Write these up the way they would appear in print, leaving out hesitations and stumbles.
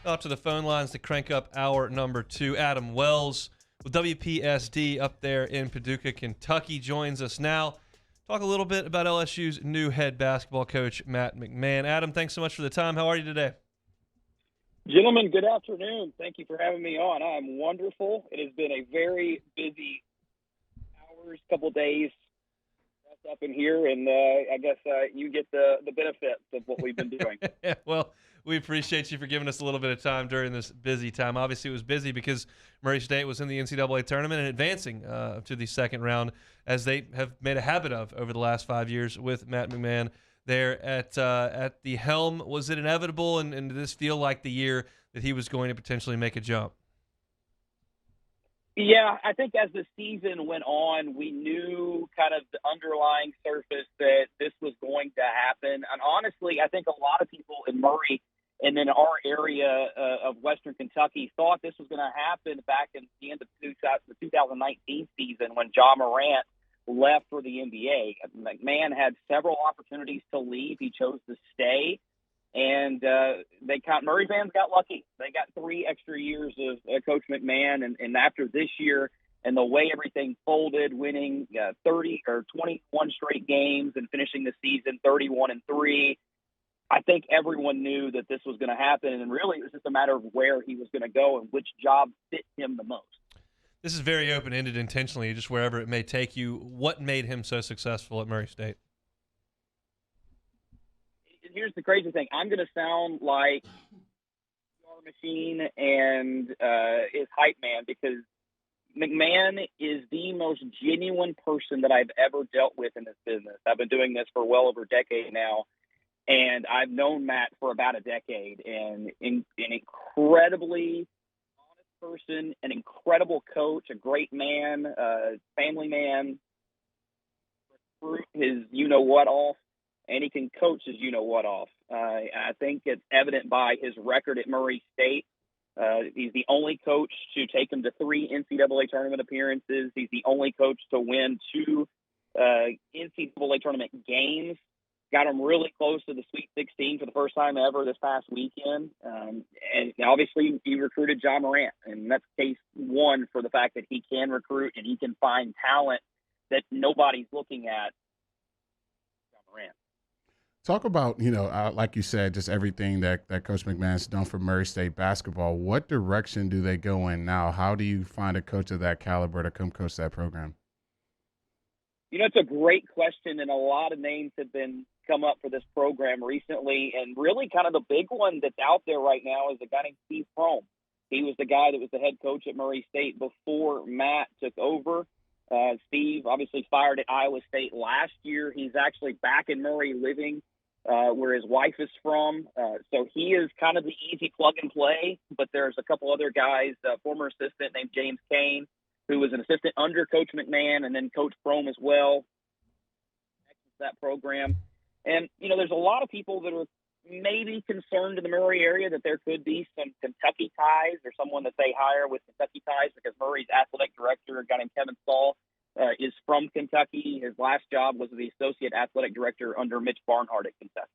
Out to the phone lines to crank up hour number 2. Adam Wells with WPSD up there in Paducah, Kentucky joins us now. Talk a little bit about LSU's new head basketball coach, Matt McMahon. Adam, thanks so much for the time. How are you today? Gentlemen, good afternoon. Thank you for having me on. I'm wonderful. It has been a very busy couple days up in here, and I guess you get the benefits of what we've been doing. Well, we appreciate you for giving us a little bit of time during this busy time. Obviously, it was busy because Murray State was in the NCAA tournament and advancing to the second round, as they have made a habit of over the last 5 years with Matt McMahon there at the helm. Was it inevitable, and did this feel like the year that he was going to potentially make a jump? Yeah, I think as the season went on, we knew kind of the underlying surface that this was going to happen. And honestly, I think a lot of people in Murray and in our area of Western Kentucky thought this was going to happen back in the end of the 2019 season when Ja Morant left for the NBA. McMahon had several opportunities to leave. He chose to stay. And Murray fans got lucky. They got 3 extra years of Coach McMahon, and after this year and the way everything folded, winning 30 or 21 straight games and finishing the season 31-3, I think everyone knew that this was going to happen, and really it was just a matter of where he was going to go and which job fit him the most. This is very open-ended intentionally, just wherever it may take you. What made him so successful at Murray State? Here's the crazy thing. I'm going to sound like PR machine and his hype man, because McMahon is the most genuine person that I've ever dealt with in this business. I've been doing this for well over a decade now, and I've known Matt for about a decade, and an incredibly honest person, an incredible coach, a great man, family man, his you-know-what off, and he can coach his you-know-what off. I think it's evident by his record at Murray State. He's the only coach to take him to 3 NCAA tournament appearances. He's the only coach to win 2 NCAA tournament games. Got him really close to the Sweet 16 for the first time ever this past weekend. And obviously he recruited Ja Morant, and that's case one for the fact that he can recruit and he can find talent that nobody's looking at. Ja Morant. Talk about, like you said, just everything that Coach McMahon's done for Murray State basketball. What direction do they go in now? How do you find a coach of that caliber to come coach that program? It's a great question, and a lot of names have come up for this program recently. And really kind of the big one that's out there right now is a guy named Steve Prohm. He was the guy that was the head coach at Murray State before Matt took over. Steve obviously fired at Iowa State last year. He's actually back in Murray living where his wife is from. So he is kind of the easy plug and play, but there's a couple other guys, former assistant named James Kane, who was an assistant under Coach McMahon, and then Coach Prohm as well. That program. And, there's a lot of people that are maybe concerned in the Murray area that there could be some Kentucky ties or someone that they hire with Kentucky ties, because Murray's athletic director, a guy named Kevin Stahl, is from Kentucky. His last job was the associate athletic director under Mitch Barnhart at Kentucky.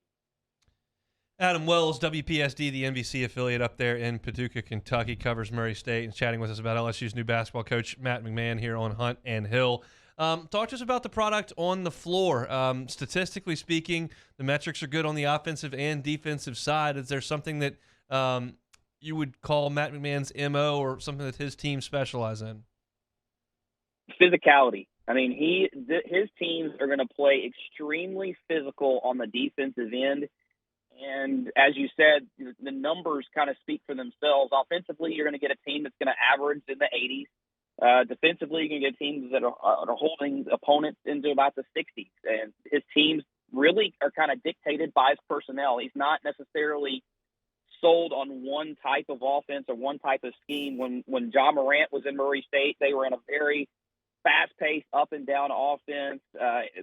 Adam Wells, WPSD, the NBC affiliate up there in Paducah, Kentucky, covers Murray State and chatting with us about LSU's new basketball coach, Matt McMahon, here on Hunt and Hill. Talk to us about the product on the floor. Statistically speaking, the metrics are good on the offensive and defensive side. Is there something that you would call Matt McMahon's MO or something that his team specialize in? Physicality. I mean, his teams are going to play extremely physical on the defensive end. And as you said, the numbers kind of speak for themselves. Offensively, you're going to get a team that's going to average in the 80s. Defensively, you can get teams that are holding opponents into about the 60s. And his teams really are kind of dictated by his personnel. He's not necessarily sold on one type of offense or one type of scheme. When Ja Morant was in Murray State, they were in a very fast-paced, up-and-down offense.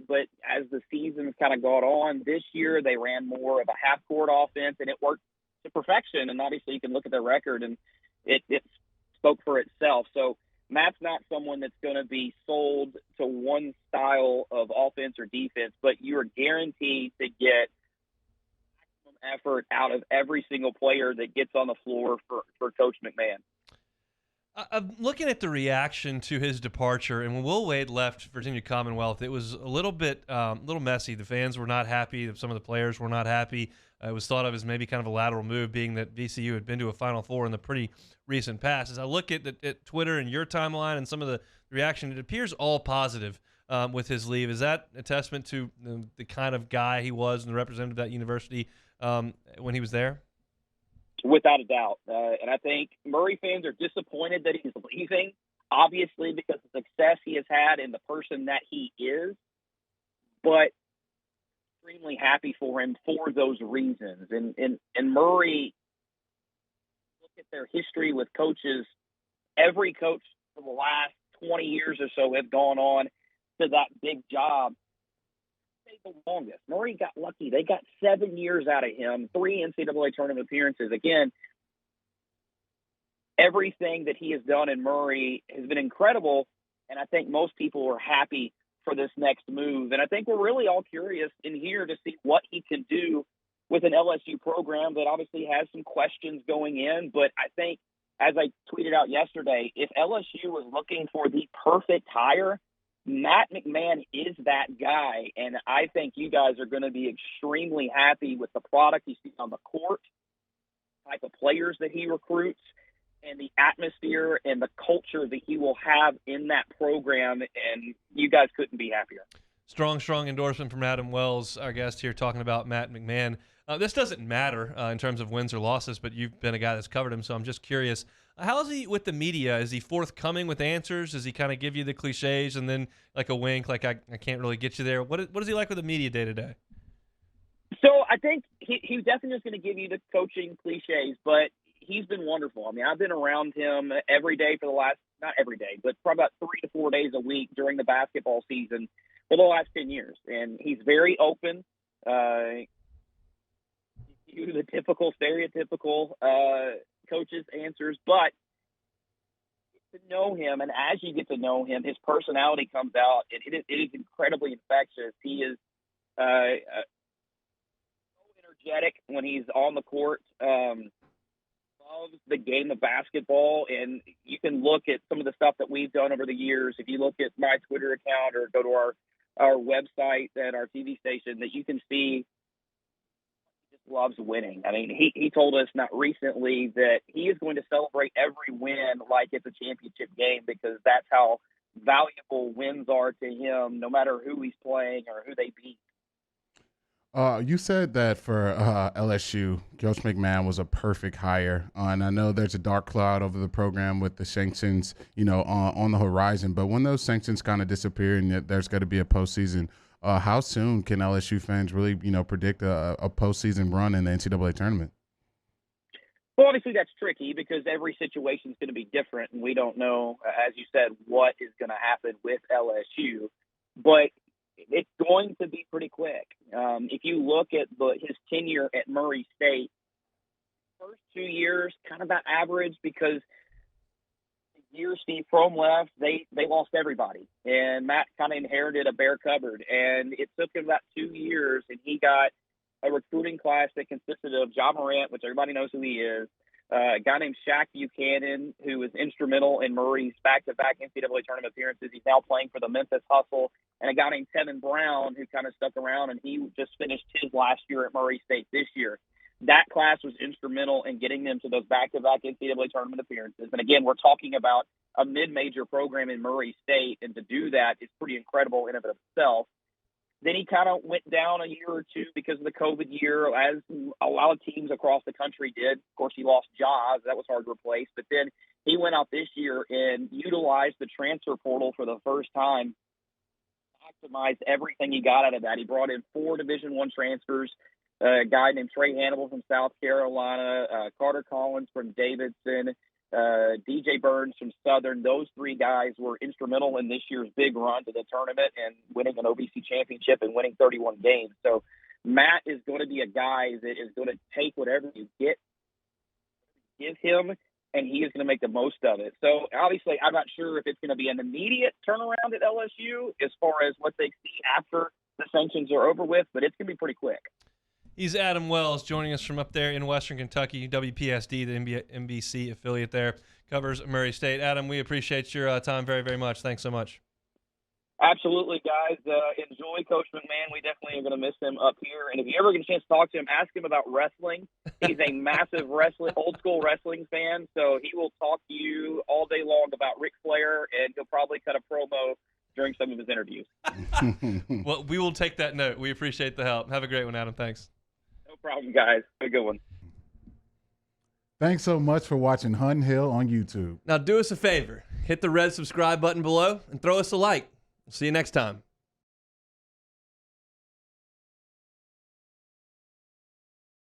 But as the season's kind of gone on, this year they ran more of a half-court offense, and it worked to perfection. And obviously you can look at their record, and it spoke for itself. So Matt's not someone that's going to be sold to one style of offense or defense, but you are guaranteed to get maximum effort out of every single player that gets on the floor for Coach McMahon. I'm looking at the reaction to his departure, and when Will Wade left Virginia Commonwealth, it was a little messy. The fans were not happy. Some of the players were not happy. It was thought of as maybe kind of a lateral move, being that VCU had been to a Final Four in the pretty recent past. As I look at Twitter and your timeline and some of the reaction, it appears all positive with his leave. Is that a testament to the kind of guy he was and the representative of that university when he was there? Without a doubt. And I think Murray fans are disappointed that he's leaving, obviously, because of the success he has had and the person that he is, but extremely happy for him for those reasons. And Murray, look at their history with coaches. Every coach for the last 20 years or so have gone on to that big job. The longest. Murray got lucky. They got 7 years out of him, 3 NCAA tournament appearances. Again, everything that he has done in Murray has been incredible, and I think most people are happy for this next move. And I think we're really all curious in here to see what he can do with an LSU program that obviously has some questions going in. But I think, as I tweeted out yesterday, if LSU was looking for the perfect hire, Matt McMahon is that guy, and I think you guys are going to be extremely happy with the product you see on the court, type of players that he recruits, and the atmosphere and the culture that he will have in that program, and you guys couldn't be happier. Strong endorsement from Adam Wells, our guest here, talking about Matt McMahon. This doesn't matter in terms of wins or losses, but you've been a guy that's covered him, so I'm just curious. How is he with the media? Is he forthcoming with answers? Does he kind of give you the cliches and then like a wink, like I can't really get you there? What is he like with the media day to day? So I think he definitely is going to give you the coaching cliches, but he's been wonderful. I mean, I've been around him every day for the last, not every day, but probably about 3 to 4 days a week during the basketball season for the last 10 years. And he's very open. The typical, stereotypical coaches' answers, but to know him, and as you get to know him, his personality comes out. It is incredibly infectious. He is so energetic when he's on the court. Loves the game of basketball, and you can look at some of the stuff that we've done over the years. If you look at my Twitter account or go to our website and our TV station, that you can see loves winning. I mean, he told us not recently that he is going to celebrate every win like it's a championship game, because that's how valuable wins are to him, no matter who he's playing or who they beat. You said that for LSU, Coach McMahon was a perfect hire, and I know there's a dark cloud over the program with the sanctions, on the horizon. But when those sanctions kind of disappear and there's going to be a postseason, how soon can LSU fans really, predict a postseason run in the NCAA tournament? Well, obviously that's tricky because every situation is going to be different, and we don't know, as you said, what is going to happen with LSU. But it's going to be pretty quick. If you look at his tenure at Murray State, first 2 years, kind of about average, because the year Steve Prohm left, they lost everybody. And Matt kind of inherited a bare cupboard. And it took him about 2 years, and he got a recruiting class that consisted of John Morant, which everybody knows who he is, a guy named Shaq Buchanan, who was instrumental in Murray's back-to-back NCAA tournament appearances. He's now playing for the Memphis Hustle, and a guy named Tevin Brown, who kind of stuck around, and he just finished his last year at Murray State this year. That class was instrumental in getting them to those back-to-back NCAA tournament appearances. And again, we're talking about a mid-major program in Murray State, and to do that is pretty incredible in and of itself. Then he kind of went down a year or two because of the COVID year, as a lot of teams across the country did. Of course, he lost Jaws. That was hard to replace. But then he went out this year and utilized the transfer portal for the first time, optimized everything he got out of that. He brought in 4 Division I transfers, a guy named Trey Hannibal from South Carolina, Carter Collins from Davidson, DJ Burns from Southern. Those 3 guys were instrumental in this year's big run to the tournament and winning an OVC championship and winning 31 games. So Matt is going to be a guy that is going to take whatever you give him, and he is going to make the most of it. So obviously, I'm not sure if it's going to be an immediate turnaround at LSU as far as what they see after the sanctions are over with, but it's going to be pretty quick. He's Adam Wells joining us from up there in Western Kentucky, WPSD, the NBC affiliate there, covers Murray State. Adam, we appreciate your time very, very much. Thanks so much. Absolutely, guys. Enjoy Coach McMahon. We definitely are going to miss him up here. And if you ever get a chance to talk to him, ask him about wrestling. He's a massive old school wrestling fan, so he will talk to you all day long about Ric Flair, and he'll probably cut a promo during some of his interviews. Well, we will take that note. We appreciate the help. Have a great one, Adam. Thanks. No problem, guys. Have a good one. Thanks so much for watching Hunt Hill on YouTube. Now do us a favor. Hit the red subscribe button below and throw us a like. See you next time.